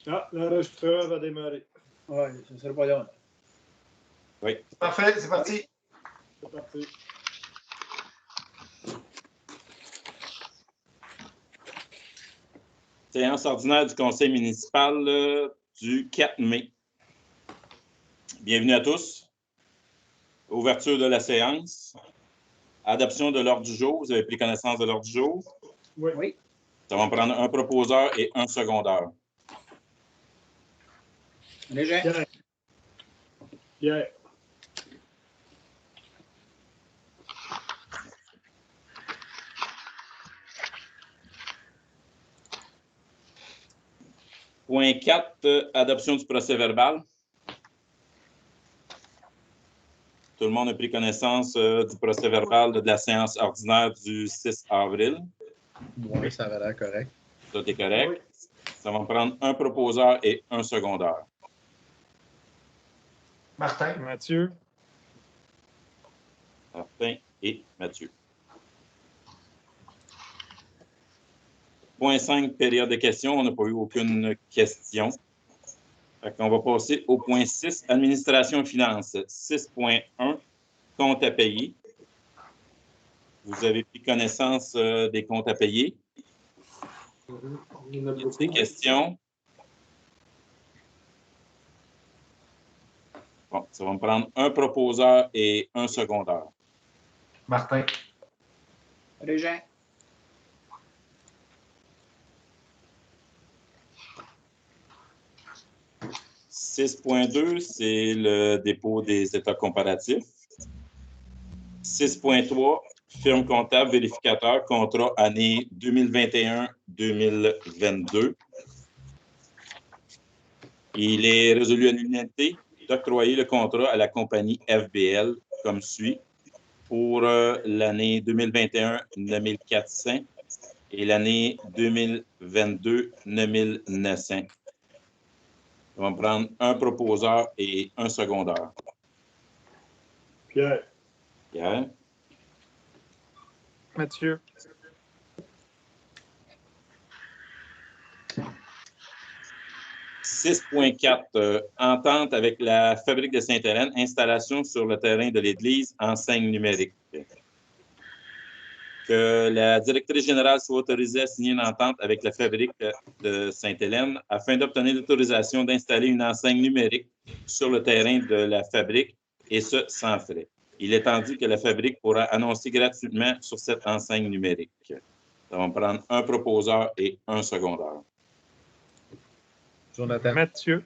Ah, l'enregistreur va démarrer. Oui, ça ne sera pas long. Oui. Parfait, c'est parti. C'est parti. Séance ordinaire du conseil municipal du 4 mai. Bienvenue à tous. Ouverture de la séance. Adoption de l'ordre du jour. Vous avez pris connaissance de l'ordre du jour? Oui. Ça va me prendre un proposeur et un secondeur. Léger. Pierre. Pierre. Point 4, adoption du procès-verbal. Tout le monde a pris connaissance du procès-verbal de la séance ordinaire du 6 avril. Oui, ça avait l'air correct. Tout est correct. Oui. Ça va me prendre un proposeur et un secondeur. Martin. Mathieu. Martin et Mathieu. Point 5, période de questions. On n'a pas eu aucune question. On va passer au point 6, administration et finances. 6.1, compte à payer. Vous avez pris connaissance des comptes à payer. Il y en a beaucoup. Des questions? Bon, ça va me prendre un proposeur et un secondeur. Martin. Léger. « 6.2, c'est le dépôt des états comparatifs. 6.3, firme comptable vérificateur, contrat année 2021-2022. Il est résolu à l'unanimité d'octroyer le contrat à la compagnie FBL comme suit pour l'année 2021, 9400 et l'année 2022, 9900. On va me prendre un proposeur et un secondeur. Pierre. Pierre. Mathieu. « 6.4, entente avec la Fabrique de Sainte-Hélène, installation sur le terrain de l'église, enseigne numérique. Que la directrice générale soit autorisée à signer une entente avec la Fabrique de Sainte-Hélène afin d'obtenir l'autorisation d'installer une enseigne numérique sur le terrain de la Fabrique, et ce, sans frais. Il est entendu que la Fabrique pourra annoncer gratuitement sur cette enseigne numérique. Ça va me prendre un proposeur et un secondeur. Jonathan. Mathieu.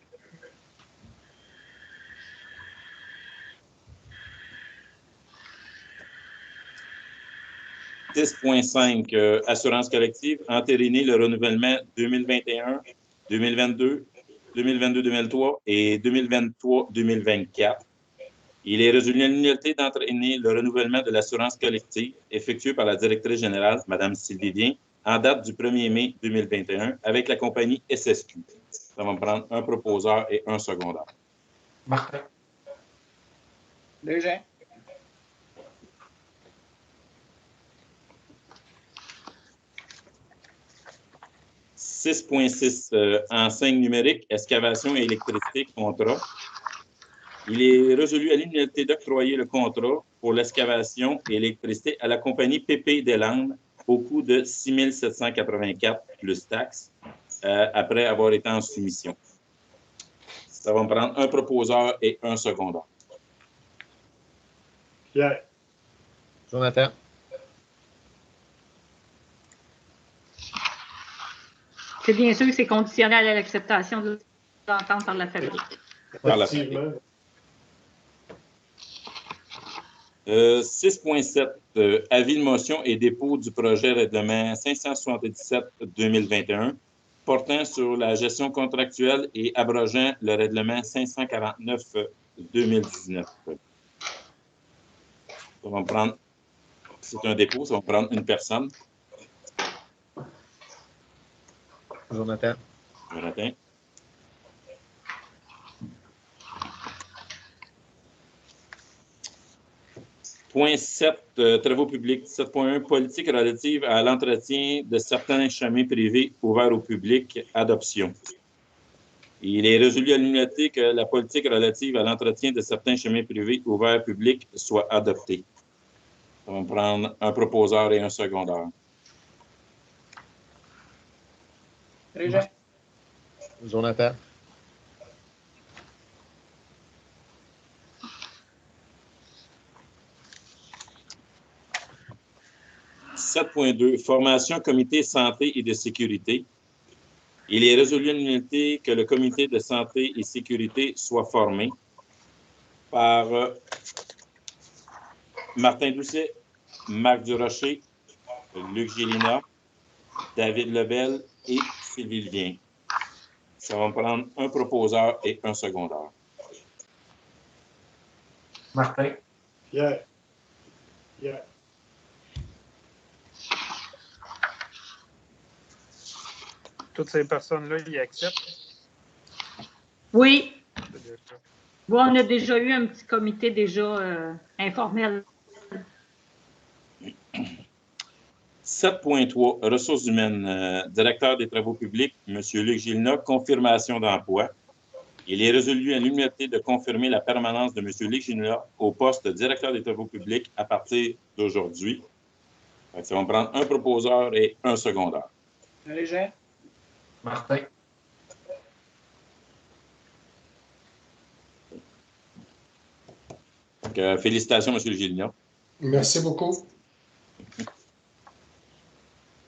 « 6.5, assurance collective, entériner le renouvellement 2021, 2022, 2022-2023 et 2023-2024. Il est résolu à l'unanimité d'entraîner le renouvellement de l'assurance collective effectué par la directrice générale, Mme Sylvie Vien, en date du 1er mai 2021 avec la compagnie SSQ. Ça va me prendre un proposeur et un secondeur. Martin. Léger. « 6.6, enseigne numérique, excavation et électricité, contrat. Il est résolu à l'unanimité d'octroyer le contrat pour l'excavation et l'électricité à la compagnie PP Deslandes au coût de 6 784 plus taxes après avoir été en soumission. Ça va me prendre un proposeur et un secondeur. Pierre. Jonathan. C'est bien sûr que c'est conditionnel à l'acceptation de l'entente par la Fabrique. Par la Effectivement. 6.7, avis de motion et dépôt du projet règlement 577-2021 portant sur la gestion contractuelle et abrogeant le règlement 549-2019. Ça va me prendre, c'est un dépôt, ça va me prendre une personne. Jonathan. Jonathan. Point 7, travaux publics. 7.1, politique relative à l'entretien de certains chemins privés ouverts au public, adoption. Il est résolu à l'unanimité que la politique relative à l'entretien de certains chemins privés ouverts publics soit adoptée. On va prendre un proposeur et un secondaire. Régent. Jonathan. « 7.2. Formation comité santé et de sécurité. Il est résolu à l'unanimité que le comité de santé et sécurité soit formé par Martin Doucet, Marc Durocher, Luc Gélina, David Lebel et Sylvie Levien. Ça va me prendre un proposeur et un secondaire. Martin. Pierre. Pierre. Toutes ces personnes-là, ils acceptent. Oui. C'est déjà ça. Bon, on a déjà eu un petit comité déjà informel. 7.3. Ressources humaines. Directeur des travaux publics, M. Luc Gélina, confirmation d'emploi. Il est résolu à l'unanimité de confirmer la permanence de M. Luc Gélina au poste de directeur des travaux publics à partir d'aujourd'hui. Ça va me prendre un proposeur et un secondaire. Régent. Martin. Donc, félicitations, M. Gélina. Merci beaucoup.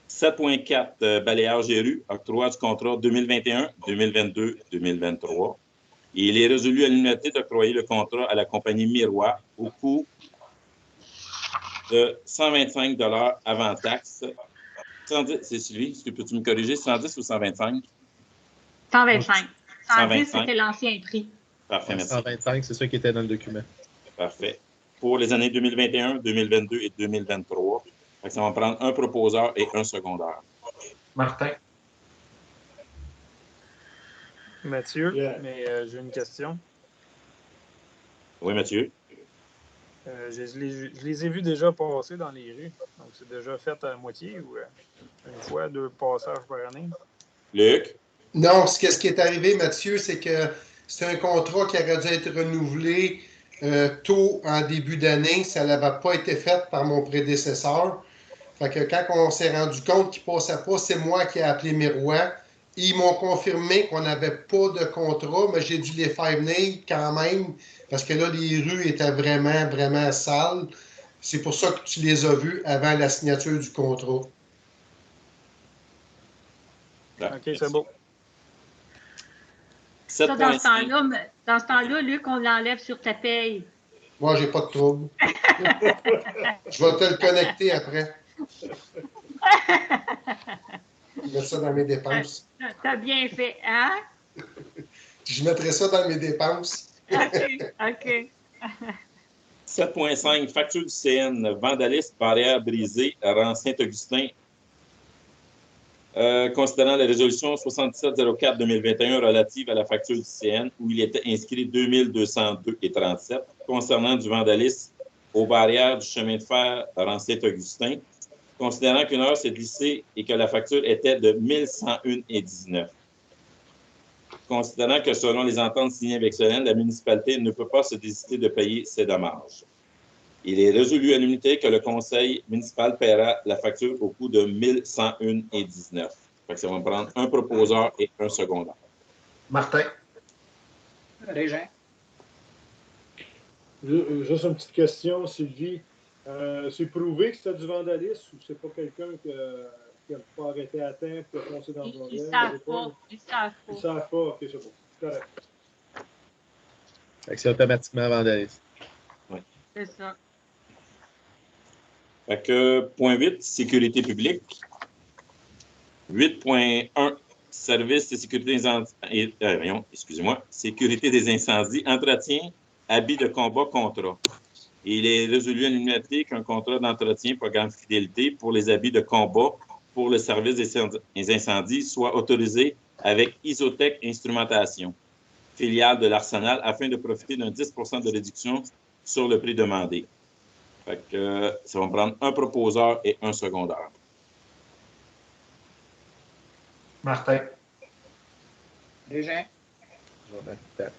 7.4. Balayage et rue, octroi du contrat 2021, 2022, 2023. Il est résolu à l'unanimité d'octroyer le contrat à la compagnie Miroir au coût de 125 $ avant taxe. 110, c'est Sylvie, est-ce que peux-tu me corriger? 110 ou 125? 125. 110, 125. c'était l'ancien prix. Parfait, merci. 125, c'est ça qui était dans le document. Parfait. Pour les années 2021, 2022 et 2023. Ça va prendre un proposeur et un secondaire. Martin. Mathieu, Yeah. mais j'ai une question. Oui, Mathieu? Je les ai vus déjà passer dans les rues. Donc, c'est déjà fait à moitié ou une fois, 2 passages par année? Luc? Non, ce qui est arrivé, Mathieu, c'est que c'est un contrat qui aurait dû être renouvelé tôt en début d'année. Ça n'avait pas été fait par mon prédécesseur. Fait que quand on s'est rendu compte qu'il ne passait pas, c'est moi qui ai appelé Miroir. Ils m'ont confirmé qu'on n'avait pas de contrat, mais j'ai dû les faire venir quand même, parce que là, les rues étaient vraiment, vraiment sales. C'est pour ça que tu les as vus avant la signature du contrat. OK, c'est beau. Ça, dans ce 7.5. temps-là, Luc, on l'enlève sur ta paye. Moi, j'ai pas de trouble. Je vais te le connecter après. Je vais mettre ça dans mes dépenses. T'as bien fait, hein? Je mettrai ça dans mes dépenses. OK. 7.5. Facture du CN. Vandalisme, barrière brisée, rang Saint-Augustin. Considérant la résolution 7704-2021 relative à la facture du CN, où il était inscrit 2202,37, concernant du vandalisme aux barrières du chemin de fer rang Saint-Augustin, considérant qu'une heure s'est glissée et que la facture était de 1101,19. Considérant que selon les ententes signées avec Solène, la municipalité ne peut pas se désister de payer ses dommages. Il est résolu à l'unité que le conseil municipal paiera la facture au coût de 1101,19. Ça va me prendre un proposeur et un secondaire. Martin. Régent. Juste une petite question, Sylvie. C'est prouvé que c'était du vandalisme ou c'est pas quelqu'un qui n'a pas arrêté à temps et qui a foncé dans le bordel? Ils savent pas. Ils savent Ils pas. savent pas. OK, c'est bon. C'est correct. Fait que c'est automatiquement vandalisme. C'est ça. Fait que, point 8, sécurité publique. 8.1, service de sécurité des sécurité des incendies, entretien, habits de combat, contrat. Il est résolu à l'unanimité qu'un contrat d'entretien, programme fidélité pour les habits de combat pour le service des incendies soit autorisé avec Isotech Instrumentation, filiale de l'Arsenal, afin de profiter d'un 10 % de réduction sur le prix demandé. Fait que ça va me prendre un proposeur et un secondaire. Martin. Régent. Jonathan.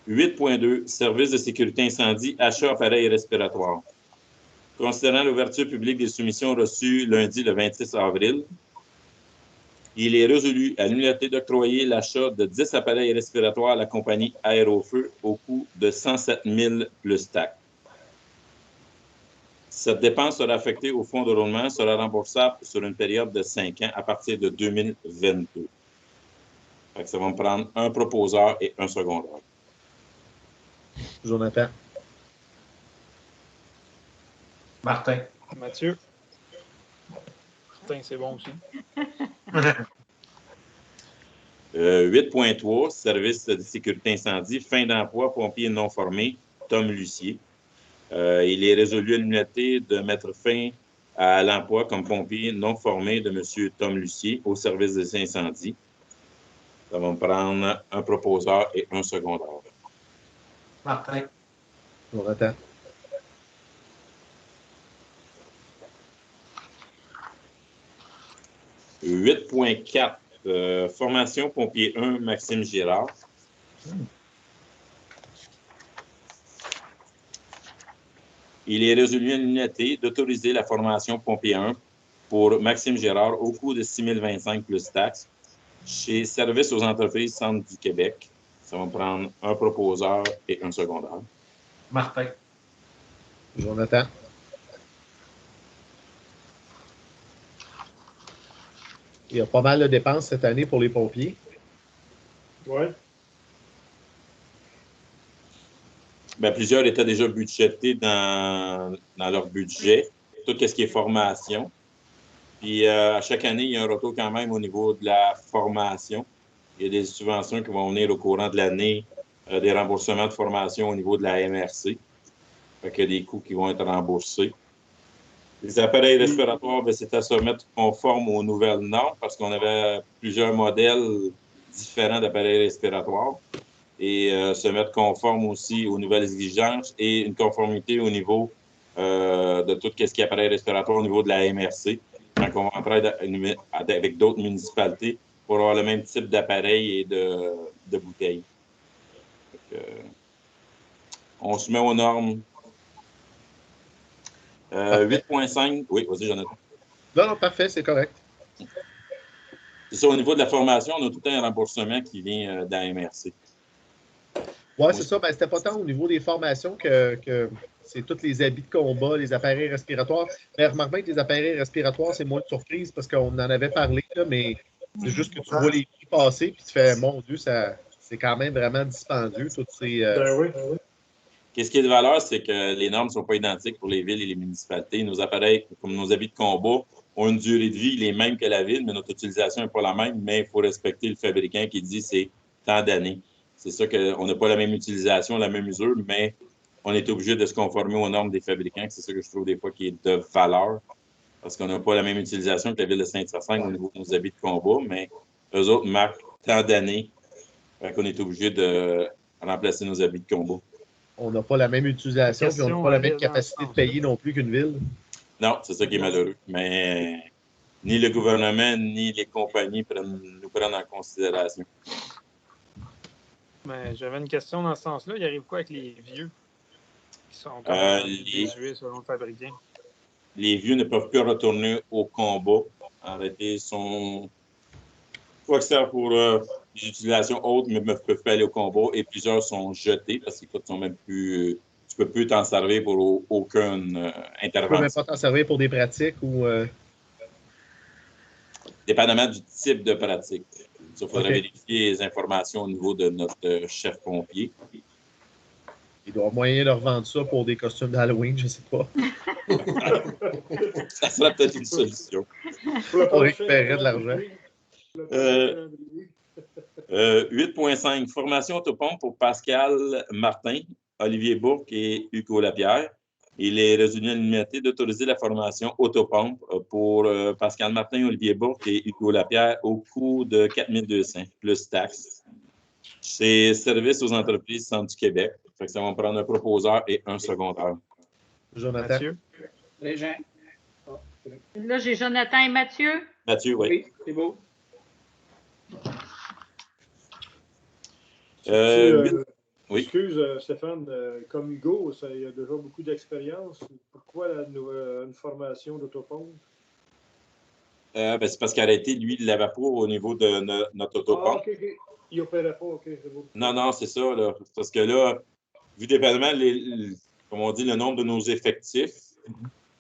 8.2, service de sécurité incendie, achat appareils respiratoires. Considérant l'ouverture publique des soumissions reçues lundi le 26 avril, il est résolu à l'unité d'octroyer l'achat de 10 appareils respiratoires à la compagnie Aérofeu au coût de 107 000 plus taxes. Cette dépense sera affectée au fonds de roulement et sera remboursable sur une période de 5 ans à partir de 2022. Fait que ça va me prendre un proposeur et un secondeur. Jonathan. Martin. Mathieu. Martin, c'est bon aussi. 8.3, service de sécurité incendie, fin d'emploi, pompier non formé, Tom Lucier. Il est résolu à l'unité de mettre fin à l'emploi comme pompier non formé de M. Tom Lucier au service des incendies. Ça va me prendre un proposeur et un secondeur. Martin. Jonathan. « 8.4, formation pompier 1, Maxime Girard. Il est résolu à l'unité d'autoriser la formation pompier 1 pour Maxime Girard au coût de 6 025 plus taxes chez Services aux entreprises Centre du Québec. Ça va me prendre un proposeur et un secondeur. Martin. Jonathan. Il y a pas mal de dépenses cette année pour les pompiers. Oui. Bien, plusieurs étaient déjà budgétés dans leur budget, tout ce qui est formation. Puis, à chaque année, il y a un retour quand même au niveau de la formation. Il y a des subventions qui vont venir au courant de l'année, des remboursements de formation au niveau de la MRC. Fait qu'il y a des coûts qui vont être remboursés. Les appareils respiratoires, c'est à se mettre conforme aux nouvelles normes parce qu'on avait plusieurs modèles différents d'appareils respiratoires et se mettre conforme aussi aux nouvelles exigences et une conformité au niveau de tout ce qui est appareil respiratoire au niveau de la MRC. Donc, on va entrer avec d'autres municipalités pour avoir le même type d'appareil et de bouteilles. On se met aux normes. 8.5. Oui, vas-y, Jonathan. Non, parfait, c'est correct. C'est ça, au niveau de la formation, on a tout un remboursement qui vient de la MRC. Oui, c'est ça. Ben, c'était pas tant au niveau des formations que c'est tous les habits de combat, les appareils respiratoires. Mais remarque bien que les appareils respiratoires, c'est moins de surprise parce qu'on en avait parlé, là, mais c'est juste que tu vois les prix passer puis tu fais, mon Dieu, c'est quand même vraiment dispendieux, toutes ces. Ben oui. Ce qui est de valeur, c'est que les normes ne sont pas identiques pour les villes et les municipalités. Nos appareils, comme nos habits de combat, ont une durée de vie les mêmes que la ville, mais notre utilisation n'est pas la même, mais il faut respecter le fabricant qui dit c'est tant d'années. C'est ça qu'on n'a pas la même utilisation, la même usure, mais on est obligé de se conformer aux normes des fabricants. C'est ça que je trouve des fois qui est de valeur, parce qu'on n'a pas la même utilisation que la ville de Saint-Hyacinthe au niveau de nos habits de combat, mais eux autres marquent tant d'années qu'on est obligé de remplacer nos habits de combat. On n'a pas la même utilisation, puis on n'a pas la même capacité de payer non plus qu'une ville. Non, c'est ça qui est malheureux. Mais ni le gouvernement, ni les compagnies nous prennent en considération. Mais j'avais une question dans ce sens-là. Il arrive quoi avec les vieux qui sont désuets selon le fabricant? Les vieux ne peuvent plus retourner au combat. Arrêtés sont soit externes pour des utilisations autres, mais ne peuvent pas aller au combat. Et plusieurs sont jetés parce qu'ils ne sont même plus. Tu ne peux plus t'en servir pour aucune intervention. Tu ne peux même pas t'en servir pour des pratiques ou. Dépendamment du type de pratique. Il faudrait vérifier les informations au niveau de notre chef pompier. Il doit y avoir moyen de revendre ça pour des costumes d'Halloween, je ne sais pas. Ça sera peut-être une solution. Pour récupérer de l'argent. 8.5. Formation autopompe pour Pascal Martin, Olivier Bourque et Hugo Lapierre. Il est résolu à l'unité d'autoriser la formation autopompe pour Pascal Martin, Olivier Bourque et Hugo Lapierre au coût de 4 200 plus taxes. C'est Service aux entreprises Centre du Québec. Fait que ça va me prendre un proposeur et un secondeur. Jonathan. Mathieu. Régent. Là, j'ai Jonathan et Mathieu. Mathieu, oui. Oui, c'est beau. Oui. Excuse, Stéphane, comme Hugo, il a déjà beaucoup d'expérience. Pourquoi une formation d'autopompe? C'est parce qu'arrêté, lui, il ne l'avait pas au niveau de notre autopompe. OK. Il n'opérait pas, OK, c'est beau. Non, c'est ça. Là. Parce que là, vu dépendamment, comme on dit, le nombre de nos effectifs,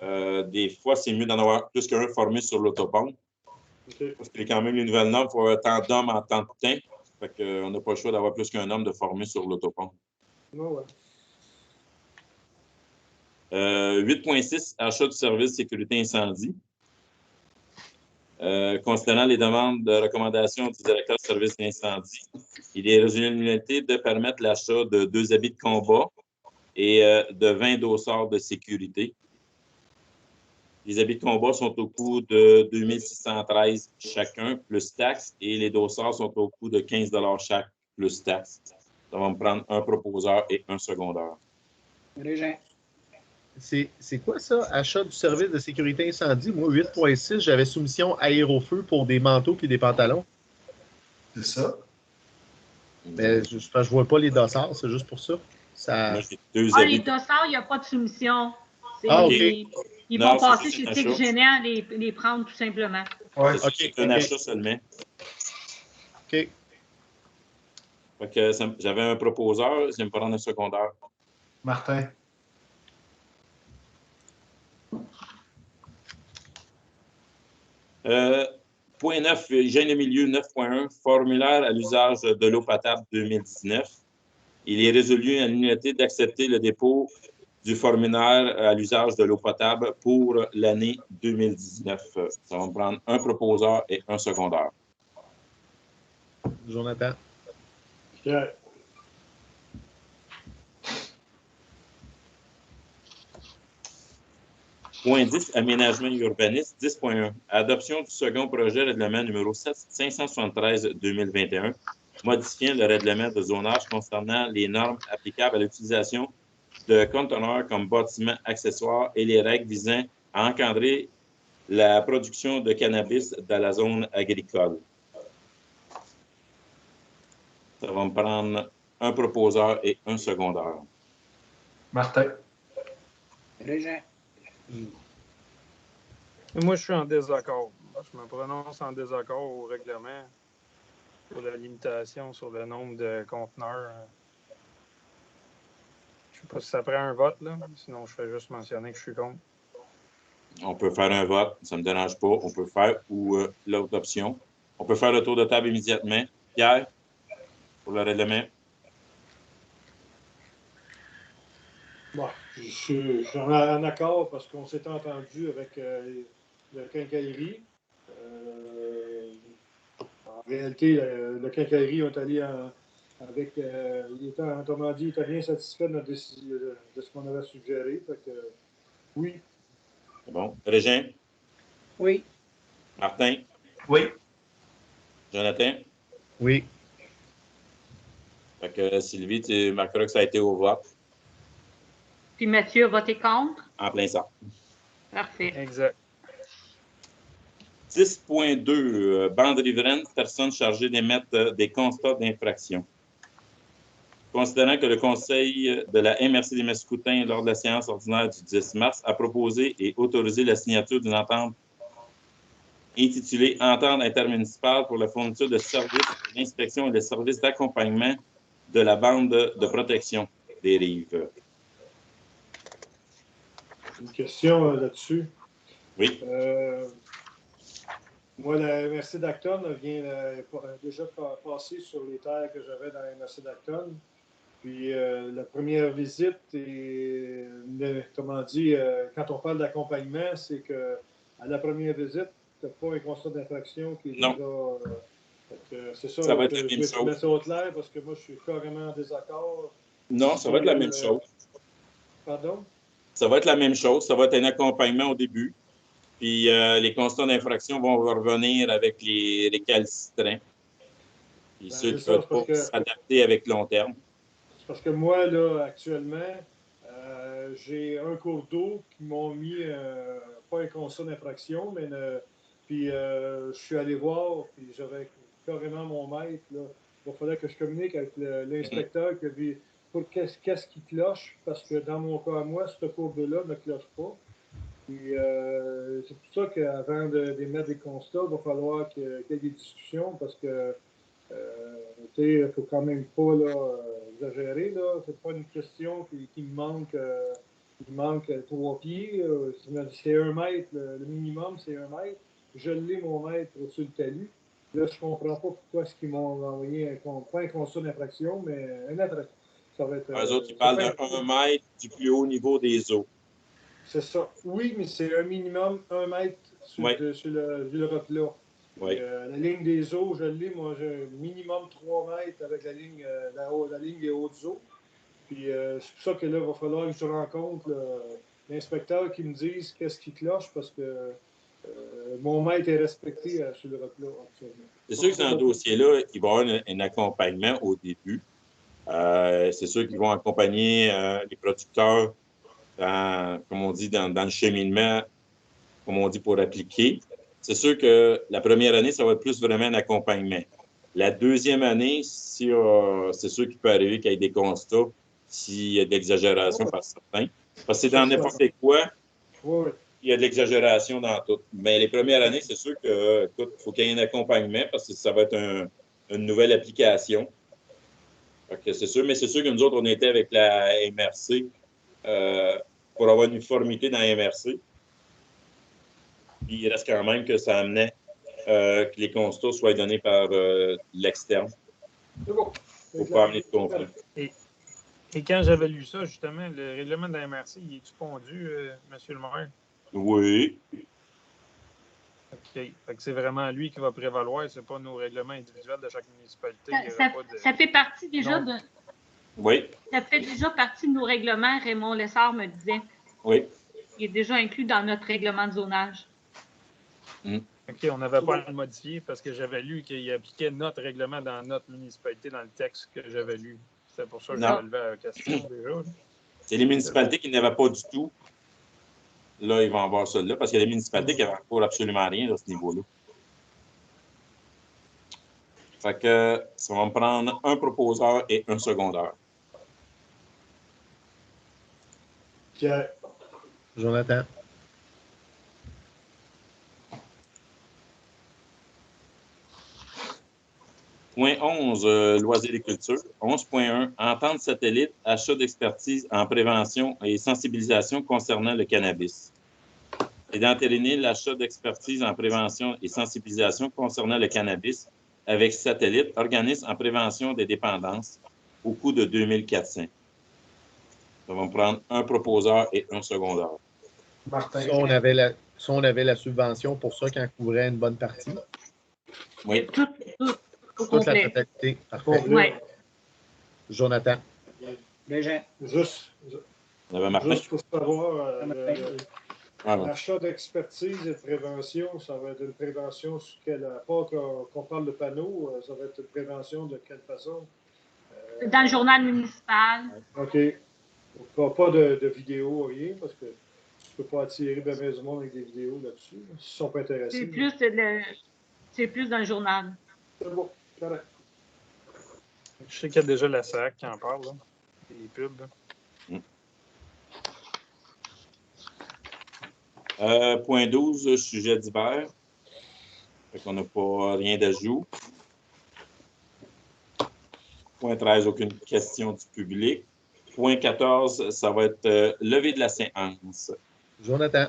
des fois, c'est mieux d'en avoir plus qu'un formé sur l'autopompe. Okay. Parce que quand même, les nouvelles normes, il faut avoir tant d'hommes en temps de temps. Fait qu'on n'a pas le choix d'avoir plus qu'un homme de formé sur l'autopompe. Ouais. 8.6, achat du service sécurité incendie. Considérant les demandes de recommandation du directeur de service d'incendie, il est résolu l'unité de permettre l'achat de 2 habits de combat et de 20 dossards de sécurité. Les habits de combat sont au coût de 2 613 chacun, plus taxes, et les dossards sont au coût de 15 chaque, plus taxes. Ça va me prendre un proposeur et un secondaire. Régent. C'est quoi ça? Achat du service de sécurité incendie? Moi, 8.6, j'avais soumission aérofeu pour des manteaux et des pantalons. C'est ça. Mais je ne vois pas les dossards, c'est juste pour ça. Moi, j'ai 2 Ah, habits. les dossards, il n'y a pas de soumission. OK. Ils Non, vont c'est passer juste chez un TIC achat. Géant les prendre tout simplement. Ouais. C'est un achat seulement. OK. Fait que j'avais un proposeur, je vais me prendre un secondaire. Martin. Point 9, hygiène de milieu 9.1, formulaire à l'usage de l'eau potable 2019. Il est résolu à l'unité d'accepter le dépôt du formulaire à l'usage de l'eau potable pour l'année 2019. Ça va me prendre un proposeur et un secondaire. Jonathan. Yeah. Point 10, aménagement et urbanisme. 10.1, adoption du second projet règlement numéro 573-2021, modifiant le règlement de zonage concernant les normes applicables à l'utilisation de conteneurs comme bâtiments accessoires et les règles visant à encadrer la production de cannabis dans la zone agricole. Ça va me prendre un proposeur et un secondaire. Martin. Régent. Moi, je suis en désaccord. Je me prononce en désaccord au règlement pour la limitation sur le nombre de conteneurs. Je ne sais pas si ça prend un vote, là. Sinon, je fais juste mentionner que je suis contre. On peut faire un vote, ça ne me dérange pas. On peut faire ou l'autre option. On peut faire le tour de table immédiatement. Pierre, pour le règlement. Bon, je suis en accord parce qu'on s'est entendu avec le quincaillerie. En réalité, le quincaillerie est allé avec. Autrement dit, il était bien satisfait de notre décision, de ce qu'on avait suggéré. Fait que, oui. C'est bon. Régent? Oui. Martin? Oui. Jonathan? Oui. Fait que Sylvie, tu marqueras que ça a été au vote. Puis Mathieu a voté contre. En plein ça. Parfait. Exact. 10.2, bande riveraine, personne chargée d'émettre des constats d'infraction. Considérant que le Conseil de la MRC des Mascoutins, lors de la séance ordinaire du 10 mars, a proposé et autorisé la signature d'une entente intitulée « Entente intermunicipale pour la fourniture de services d'inspection et de services d'accompagnement de la bande de protection des rives ». Une question là-dessus. Oui. Moi, la MRC d'Acton vient déjà passer sur les terres que j'avais dans la MRC d'Acton. Puis la première visite, comment dit, quand on parle d'accompagnement, c'est qu'à la première visite, tu n'as pas un constat d'infraction qui est déjà. C'est ça, ça va être la je même vais chose. mettre ça au clair parce que moi, je suis carrément en désaccord. Non, ça va être la même chose. Pardon? Ça va être la même chose. Ça va être un accompagnement au début. Puis les constats d'infraction vont revenir avec les récalcitrants. Puis ceux qui ne peuvent pas s'adapter avec long terme. C'est parce que moi, là, actuellement, j'ai un cours d'eau qui m'ont mis pas un constat d'infraction, mais puis je suis allé voir, puis j'avais carrément mon maître. Là. Il fallait que je communique avec l'inspecteur pour qu'est-ce qui cloche, parce que dans mon cas à moi, cette courbe-là ne cloche pas. Puis c'est pour ça qu'avant d'émettre des constats, il va falloir qu'il y ait des discussions, parce que il ne faut quand même pas exagérer. Ce n'est pas une question qui me manque. Il manque 3 pieds. C'est 1 mètre. Le minimum, c'est 1 mètre. Je l'ai, mon mètre, sur le talus. Là, je ne comprends pas pourquoi est-ce qu'ils m'ont envoyé pas un constat d'infraction, mais une infraction. Ça va être. Eux autres, ils parlent de 1 mètre du plus haut niveau des eaux. C'est ça. Oui, mais c'est un minimum 1 mètre sur le replat. Oui. La ligne des eaux, je l'ai, moi, j'ai minimum 3 mètres avec la ligne des hautes eaux. Puis c'est pour ça que là, il va falloir que je rencontre l'inspecteur qui me dise qu'est-ce qui cloche, parce que mon maître est respecté sur le replat actuellement. C'est sûr que dans ce dossier-là, il va y avoir un accompagnement au début. C'est sûr qu'ils vont accompagner les producteurs, comme on dit, dans le cheminement, comme on dit, pour appliquer. C'est sûr que la première année, ça va être plus vraiment un accompagnement. La deuxième année, c'est sûr qu'il peut arriver qu'il y ait des constats, s'il y a de l'exagération par certains. Parce que c'est dans n'importe quoi, il y a de l'exagération dans tout. Mais les premières années, c'est sûr que, écoute, il faut qu'il y ait un accompagnement parce que ça va être une nouvelle application. C'est sûr, mais c'est sûr que nous autres, on était avec la MRC pour avoir une uniformité dans la MRC. Puis il reste quand même que ça amenait que les constats soient donnés par l'externe. C'est bon. Pour pas amener de conflit. Et quand j'avais lu ça, justement, le règlement de la MRC, il est-tu pondu, M. le maire? Oui. OK. Fait que c'est vraiment lui qui va prévaloir, c'est pas nos règlements individuels de chaque municipalité. Ça fait partie déjà de. Oui. Ça fait déjà partie de nos règlements, Raymond Lessard me disait. Oui. Il est déjà inclus dans notre règlement de zonage. OK, on n'avait pas à le modifier parce que j'avais lu qu'il appliquait notre règlement dans notre municipalité, dans le texte que j'avais lu. C'est pour ça que j'ai relevé la question déjà. C'est les municipalités qui n'avaient pas du tout. Là, ils vont avoir ça là, parce qu'il y a des municipalités qui n'avaient pas absolument rien à ce niveau-là. Fait que ça va me prendre un proposeur et un secondaire. Pierre. Jonathan. Point 11, loisirs et culture. 11.1, entente satellite, achat d'expertise en prévention et sensibilisation concernant le cannabis. Et d'entériner l'achat d'expertise en prévention et sensibilisation concernant le cannabis avec satellite, organisme en prévention des dépendances, au coût de 2400. Ça va me prendre un proposeur et un secondaire. Martin. Si on avait la subvention pour ça qui en couvrait une bonne partie. Oui. Tout Toute la totalité. Parfait. Oui. Jonathan. Régent. Juste pour savoir, l'achat d'expertise et de prévention, ça va être une prévention sur quelle, à part qu'on parle de panneaux, ça va être une prévention de quelle façon? Dans le journal municipal. OK. Pas de vidéo, rien, parce que tu ne peux pas attirer bien du monde avec des vidéos là-dessus, s'ils ne sont pas intéressés. C'est plus dans le journal. C'est bon, correct. Je sais qu'il y a déjà la SAC qui en parle, là. Les pubs. Point 12, sujet divers. Fait qu'on n'a pas rien d'ajout. Point 13, aucune question du public. Point 14, ça va être levée de la séance. Jonathan.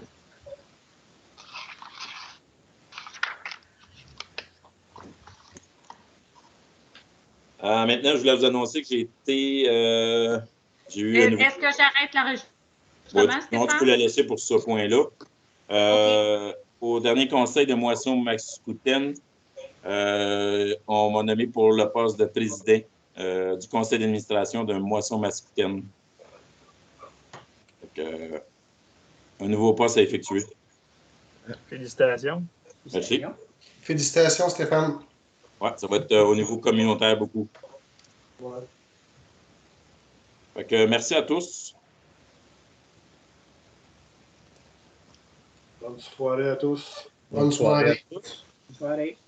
Maintenant, je voulais vous annoncer que j'ai eu Est-ce que j'arrête l'enregistrement, non, tu peux la laisser pour ce point-là. Au dernier conseil de Moisson Mascouten, on m'a nommé pour le poste de président du conseil d'administration de Moisson Mascouten. Un nouveau poste à effectuer. Félicitations. Merci. Félicitations, Stéphane. Oui, ça va être au niveau communautaire beaucoup. Ouais. Merci à tous. Bonne soirée à tous. Bonne soirée. à tous. Bonne soirée.